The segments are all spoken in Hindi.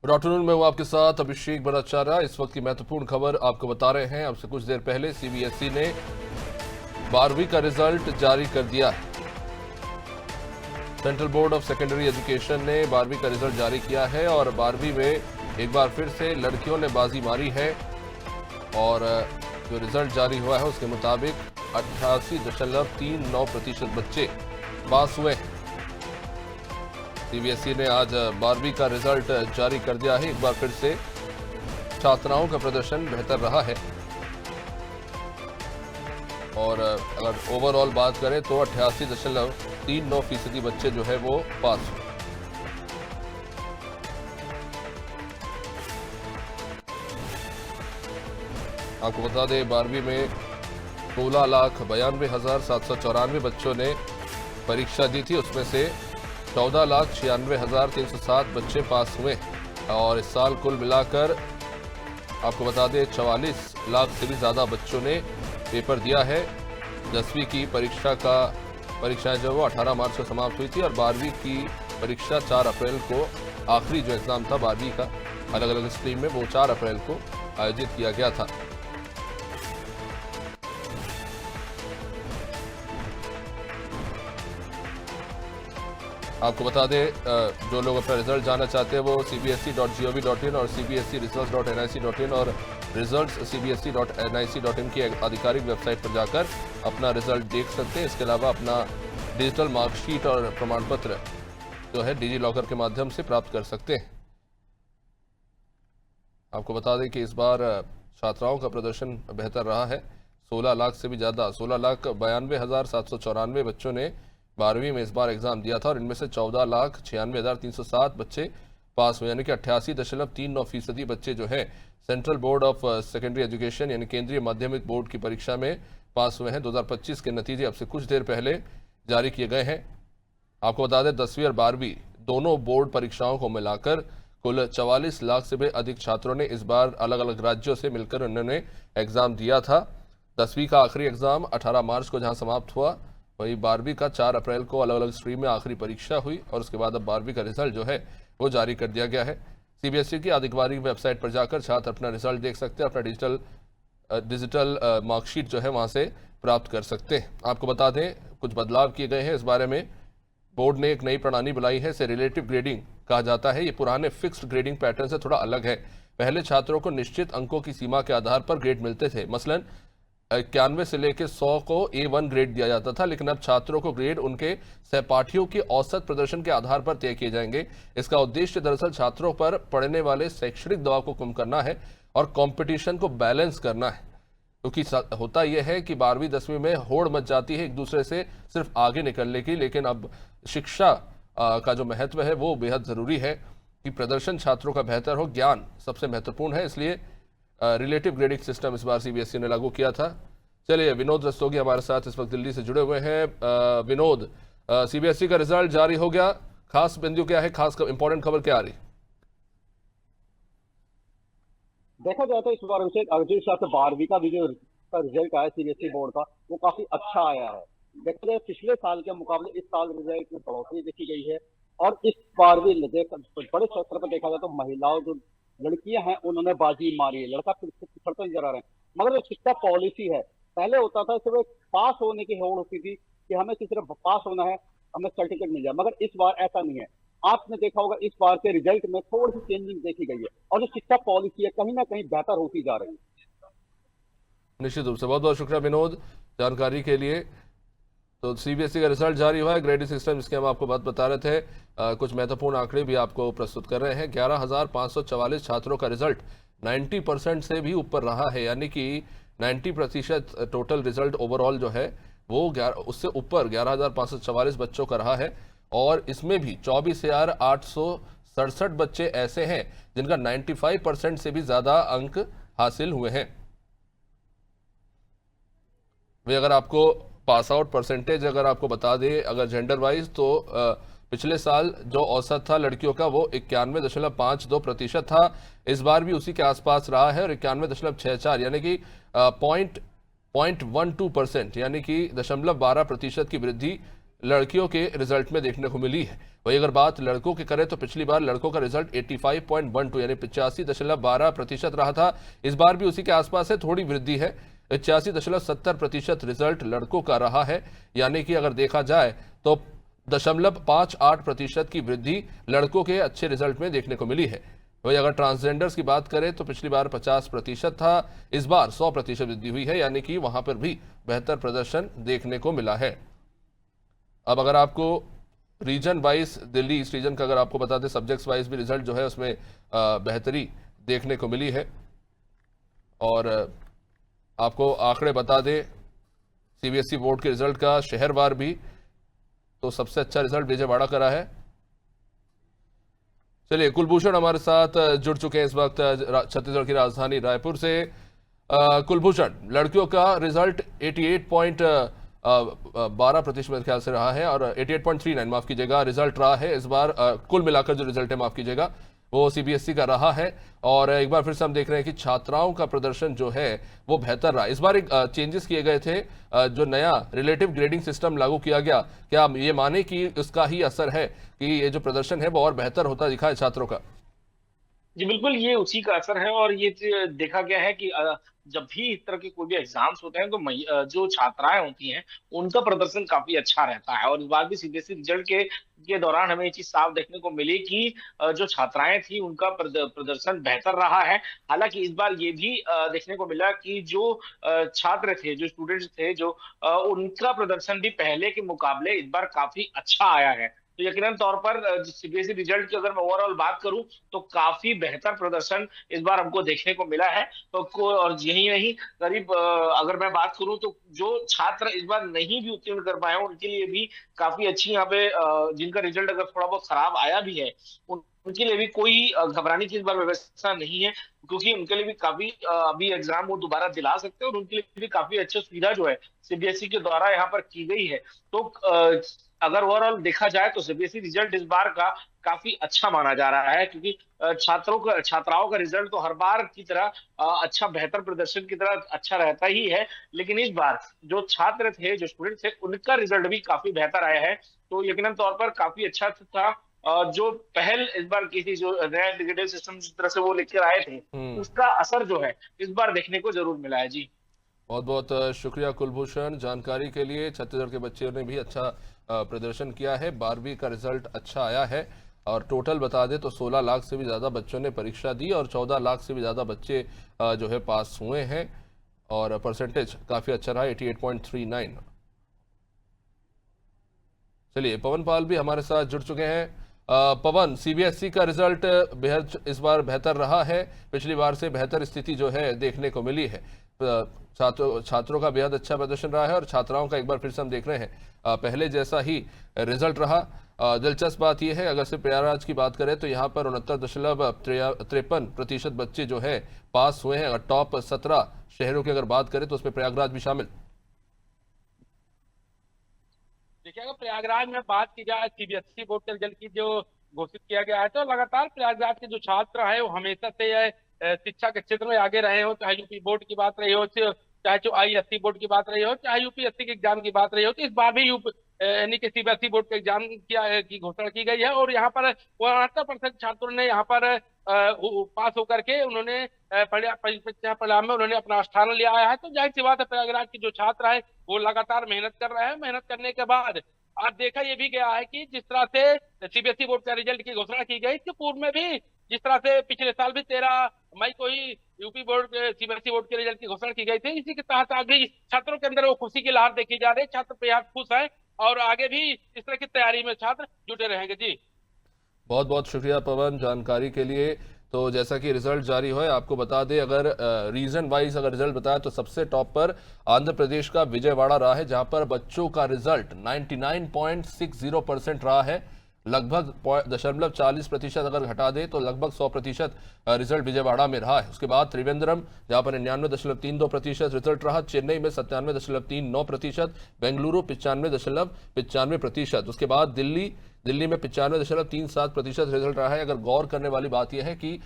गुड आफ्टरनून, मैं हूं आपके साथ अभिषेक भट्टाचार्य। इस वक्त की महत्वपूर्ण खबर आपको बता रहे हैं। अब से कुछ देर पहले सीबीएसई ने 12वीं का रिजल्ट जारी कर दिया है। Central board of secondary education ने 12वीं का रिजल्ट जारी किया है और 12वीं में एक बार फिर से लड़कियों ने बाजी मारी है और जो रिजल्ट जारी हुआ है उसके मुताबिक 88.39% बच्चे पास हुए। सीबीएसई ने आज 12वीं का रिजल्ट जारी कर दिया है। एक बार फिर से छात्राओं का प्रदर्शन बेहतर रहा है और अगर ओवरऑल बात करें तो 88.39% बच्चे जो है वो पास हुए। आपको बता दें 12वीं में 16,92,794 बच्चों ने परीक्षा दी थी। उसमें से 14,96,307 बच्चे पास हुए और इस साल कुल मिलाकर आपको बता दें 44 लाख से भी ज्यादा बच्चों ने पेपर दिया है। 10वीं की परीक्षाएं जो वो 18 मार्च को समाप्त हुई थी और 12वीं की परीक्षा 4 अप्रैल को आखिरी जो एग्जाम था 12वीं का अलग अलग स्ट्रीम में वो 4 अप्रैल को आयोजित किया गया था। आपको बता दें जो लोग अपना रिजल्ट जानना चाहते हैं वो cbse.gov.in और cbseresults.nic.in और results.cbse.nic.in की आधिकारिक वेबसाइट पर जाकर अपना रिजल्ट देख सकते हैं। इसके अलावा अपना डिजिटल मार्कशीट और प्रमाण पत्र जो है डिजी लॉकर के माध्यम से प्राप्त कर सकते हैं। आपको बता दें कि इस बार छात्राओं का प्रदर्शन बेहतर रहा है। 16 लाख से भी ज्यादा 16,92,794 बच्चों ने 12वीं में इस बार एग्जाम दिया था और इनमें से 14,96,307 बच्चे पास हुए, यानी कि 88.39% बच्चे जो है central board of secondary education यानी केंद्रीय माध्यमिक बोर्ड की परीक्षा में पास हुए हैं। 2025 के नतीजे अब से कुछ देर पहले जारी किए गए हैं। आपको बता दें 10वीं और 12वीं दोनों बोर्ड परीक्षाओं को मिलाकर कुल 44 लाख से भी अधिक छात्रों ने इस बार अलग अलग राज्यों से मिलकर उन्होंने एग्जाम दिया था। 10वीं का आखिरी एग्जाम 18 मार्च को जहां समाप्त हुआ, वही 12वीं का 4 अप्रैल को अलग अलग स्ट्रीम में आखिरी परीक्षा हुई और उसके बाद अब 12वीं का रिजल्ट जो है वो जारी कर दिया गया है। सीबीएसई की आधिकारिक वेबसाइट पर जाकर छात्र अपना रिजल्ट देख सकते हैं, अपना डिजिटल मार्कशीट जो है वहां से प्राप्त कर सकते हैं। आपको बता दें कुछ बदलाव किए गए हैं इस बारे में। बोर्ड ने एक नई प्रणाली बनाई है, इसे रिलेटिव ग्रेडिंग कहा जाता है। ये पुराने फिक्स्ड ग्रेडिंग पैटर्न से थोड़ा अलग है। पहले छात्रों को निश्चित अंकों की सीमा के आधार पर ग्रेड मिलते थे। मसलन 91 से लेकर 100 को A1 ग्रेड दिया जाता था, लेकिन अब छात्रों को ग्रेड उनके सहपाठियों के औसत प्रदर्शन के आधार पर तय किए जाएंगे। इसका उद्देश्य दरअसल छात्रों पर पड़ने वाले शैक्षणिक दबाव को कम करना है और कंपटीशन को बैलेंस करना है। क्योंकि होता यह है कि 12वीं 10वीं में होड़ मच जाती है एक दूसरे से सिर्फ आगे निकलने की, लेकिन अब शिक्षा का जो महत्व है वो बेहद जरूरी है कि प्रदर्शन छात्रों का बेहतर हो। ज्ञान सबसे महत्वपूर्ण है, इसलिए रिलेटिव ग्रेडिंग सिस्टम इस बार सीबीएसई ने लागू किया था। चलिए, विनोद रस्तोगी हमारे साथ इस वक्त दिल्ली से जुड़े हुए हैं। विनोद, सीबीएसई का रिजल्ट जारी हो गया, खास बिंदु क्या है, खास इंपॉर्टेंट खबर क्या आ रही? देखा जाए तो इस बार जिस हिसाब से 12वीं का भी जो रिजल्ट आया सीबीएसई बोर्ड का वो काफी अच्छा आया है। देखा जाए पिछले साल के मुकाबले इस साल रिजल्ट में बढ़ोतरी देखी गई है और इस बार भी बड़े स्तर पर देखा जाए तो महिलाओं जो लड़कियां हैं उन्होंने बाजी मारी है। लड़का पिछड़ते नजर आ रहे हैं, मगर जो शिक्षा पॉलिसी है, पहले होता था सिर्फ पास होने की होड़ होती थी कि हमें सिर्फ पास होना है, हमें सर्टिफिकेट मिल जाए, मगर इस बार ऐसा नहीं है। आपने देखा होगा इस बार के रिजल्ट में थोड़ी सी चेंजिंग देखी गई है और जो शिक्षा पॉलिसी है कहीं ना कहीं बेहतर होती जा रही है। निश्चित रूप से बहुत बहुत शुक्रिया विनोद जानकारी के लिए। तो सीबीएसई का रिजल्ट जारी हुआ है, ग्रेडिंग सिस्टम जिसके हम आपको बात बता रहे थे। कुछ महत्वपूर्ण आंकड़े भी आपको प्रस्तुत कर रहे हैं। 11,544 छात्रों का रिजल्ट 90% से भी ऊपर रहा है, यानी कि 90% टोटल रिजल्ट ओवरऑल जो है वो उससे ऊपर 11,544 बच्चों का रहा है और इसमें भी 24,867 बच्चे ऐसे हैं जिनका 95% से भी ज्यादा अंक हासिल हुए हैं। वे अगर आपको पास आउट परसेंटेज अगर आपको बता दें अगर जेंडर वाइज, तो पिछले साल जो औसत था लड़कियों का वो 91.52% था। इस बार भी उसी के आसपास रहा है और 91.64 यानी कि 0.12% यानी कि 0.12% की वृद्धि लड़कियों के रिजल्ट में देखने को मिली है। वही अगर बात लड़कों की करें तो पिछली बार लड़कों का रिजल्ट 85.12 यानी 85.12% रहा था। इस बार भी उसी के आसपास है, थोड़ी वृद्धि है, 85.70% रिजल्ट लड़कों का रहा है। यानी कि अगर देखा जाए तो 0.58% की वृद्धि लड़कों के अच्छे रिजल्ट में देखने को मिली है। वही अगर ट्रांसजेंडर्स की बात करें तो पिछली बार 50% था, इस बार 100% वृद्धि हुई है, यानी कि वहां पर भी बेहतर प्रदर्शन देखने को मिला है। अब अगर आपको region wise Delhi east region का अगर आपको बता दें, सब्जेक्ट्स वाइज भी रिजल्ट जो है उसमें बेहतरी देखने को मिली है। और आपको आंकड़े बता दें सीबीएसई बोर्ड के रिजल्ट का शहरवार भी, तो सबसे अच्छा रिजल्ट विजयवाड़ा का रहा है। चलिए, कुलभूषण हमारे साथ जुड़ चुके हैं इस वक्त छत्तीसगढ़ की राजधानी रायपुर से। कुलभूषण, लड़कियों का रिजल्ट 88.12% मेरे ख्याल से रहा है और 88.39 माफ कीजिएगा रिजल्ट रहा है इस बार। कुल मिलाकर जो रिजल्ट है माफ कीजिएगा वो सीबीएसई का रहा है। और एक बार फिर से हम देख रहे हैं कि छात्राओं का प्रदर्शन जो है वो बेहतर रहा। इस बार एक चेंजेस किए गए थे, जो नया रिलेटिव ग्रेडिंग सिस्टम लागू किया गया, क्या हम ये माने कि उसका ही असर है कि ये जो प्रदर्शन है वो और बेहतर होता दिखा है छात्रों का? जी बिल्कुल, ये उसी का असर है। और ये देखा गया है कि जब भी इस तरह के कोई भी एग्जाम्स होते हैं तो जो छात्राएं होती हैं उनका प्रदर्शन काफी अच्छा रहता है। और इस बार भी सीबीएसई रिजल्ट के दौरान हमें ये चीज साफ देखने को मिली कि जो छात्राएं थी उनका प्रदर्शन बेहतर रहा है। हालांकि इस बार ये भी देखने को मिला कि जो छात्र थे, जो स्टूडेंट्स थे, जो उनका प्रदर्शन भी पहले के मुकाबले इस बार काफी अच्छा आया है। तो यकीनन तौर पर सीबीएसई रिजल्ट की अगर मैं ओवरऑल बात करूं तो काफी बेहतर प्रदर्शन इस बार हमको देखने को मिला है। और यही नहीं, करीब अगर मैं बात करूं तो जो छात्र इस बार नहीं भी उत्तीर्ण कर पाए उनके लिए भी काफी अच्छी यहाँ पे जिनका रिजल्ट अगर थोड़ा बहुत खराब आया भी है उनके लिए भी कोई घबराने की इस बार व्यवस्था नहीं है, क्योंकि उनके लिए भी काफी अभी एग्जाम वो दोबारा दिला सकते हैं और उनके लिए भी काफी अच्छी सुविधा जो है सीबीएसई के द्वारा यहाँ पर की गई है। तो अगर ओवरऑल देखा जाए तो सीबीएसई रिजल्ट इस बार का काफी अच्छा माना जा रहा है, क्योंकि छात्राओं का रिजल्ट तो हर बार की तरह अच्छा बेहतर प्रदर्शन की तरह अच्छा रहता ही है। लेकिन इस बार जो छात्र थे, जो स्टूडेंट थे, उनका रिजल्ट भी काफी बेहतर आया है। तो यकीनन तौर पर काफी अच्छा था। जो पहल इस बार की थी, जो नया इंटीग्रेटेड सिस्टम जिस तरह से वो लेकर आए थे, उसका असर जो है इस बार देखने को जरूर मिला है। जी बहुत बहुत शुक्रिया कुलभूषण जानकारी के लिए। छत्तीसगढ़ के बच्चों ने भी अच्छा प्रदर्शन किया है, 12वीं का रिजल्ट अच्छा आया है और टोटल बता दें तो 16 लाख से भी ज़्यादा बच्चों ने परीक्षा दी और 14 लाख से भी ज़्यादा बच्चे जो है पास हुए हैं और परसेंटेज काफ़ी अच्छा रहा, 88.39। चलिए, पवन पाल भी हमारे साथ जुड़ चुके हैं। पवन, सीबीएसई का रिजल्ट बेहद इस बार बेहतर रहा है, पिछली बार से बेहतर स्थिति जो है देखने को मिली है। छात्रों का बेहद अच्छा प्रदर्शन रहा है और छात्राओं का एक बार फिर से हम देख रहे हैं पहले जैसा ही रिजल्ट रहा। दिलचस्प बात यह है, अगर से प्रयागराज की बात करें तो यहाँ पर 69.53% बच्चे जो है पास हुए हैं। अगर टॉप 17 शहरों की अगर बात करें तो उसमें प्रयागराज भी शामिल। देखिए, अगर प्रयागराज में बात की जाए सीबीएसई बोर्ड के रिजल्ट की जो घोषित किया गया है, तो लगातार प्रयागराज के जो छात्र हैं वो हमेशा से शिक्षा के क्षेत्र में आगे रहे हो। चाहे यूपी बोर्ड की बात रही हो, चाहे जो आईएससी बोर्ड की बात रही हो, चाहे यूपीएससी के एग्जाम की बात रही हो, तो इस बार भी यानी कि सीबीएसई बोर्ड के एग्जाम की घोषणा की गई है। और यहाँ पर 69% छात्रों ने यहाँ पर पास होकर के उन्होंने परीक्षा परिणाम में उन्होंने अपना स्थान लिया है। तो जाहिर सी बात है, प्रयागराज के जो छात्र है वो लगातार मेहनत कर रहे हैं। मेहनत करने के बाद आज देखा ये भी गया है कि जिस तरह से सीबीएसई बोर्ड का रिजल्ट की घोषणा की गई, इसके पूर्व में भी जिस तरह से पिछले साल भी 13 मई को ही यूपी बोर्ड सीबीएसई बोर्ड के रिजल्ट की घोषणा की गई थी। इसी के तहत आगे छात्रों के अंदर वो खुशी की लहर देखी जा रही है। छात्र बेहद खुश हैं और आगे भी इस तरह की तैयारी में छात्र जुटे रहेंगे। जी बहुत बहुत शुक्रिया पवन जानकारी के लिए। तो जैसा कि रिजल्ट जारी हो, आपको बता दें, अगर रीजन वाइज अगर रिजल्ट बताया तो सबसे टॉप पर आंध्र प्रदेश का विजयवाड़ा रहा है, जहां पर बच्चों का रिजल्ट 99.60% रहा है। लगभग 0.40% अगर घटा दे तो लगभग 100% रिजल्ट विजयवाड़ा में रहा है। उसके बाद त्रिवेंद्रम, जहां पर 99.32% रिजल्ट रहा। चेन्नई में 97.39%, बेंगलुरु 95.95%। उसके बाद दिल्ली में 95.37% रिजल्ट रहा है। अगर गौर करने वाली बात यह है कि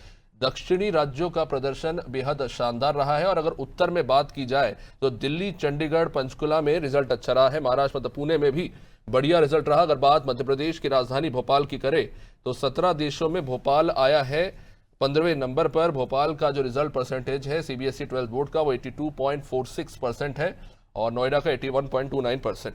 दक्षिणी राज्यों का प्रदर्शन बेहद शानदार रहा है। और अगर उत्तर में बात की जाए तो दिल्ली, चंडीगढ़, पंचकुला में रिजल्ट अच्छा रहा है। महाराष्ट्र मतलब पुणे में भी बढ़िया रिजल्ट रहा। अगर बात मध्य प्रदेश की राजधानी भोपाल की करें तो 17 देशों में भोपाल आया है 15वें नंबर पर। भोपाल का जो रिजल्ट परसेंटेज है सीबीएसई 12th बोर्ड का वो 82.46% है और नोएडा का 81.29%।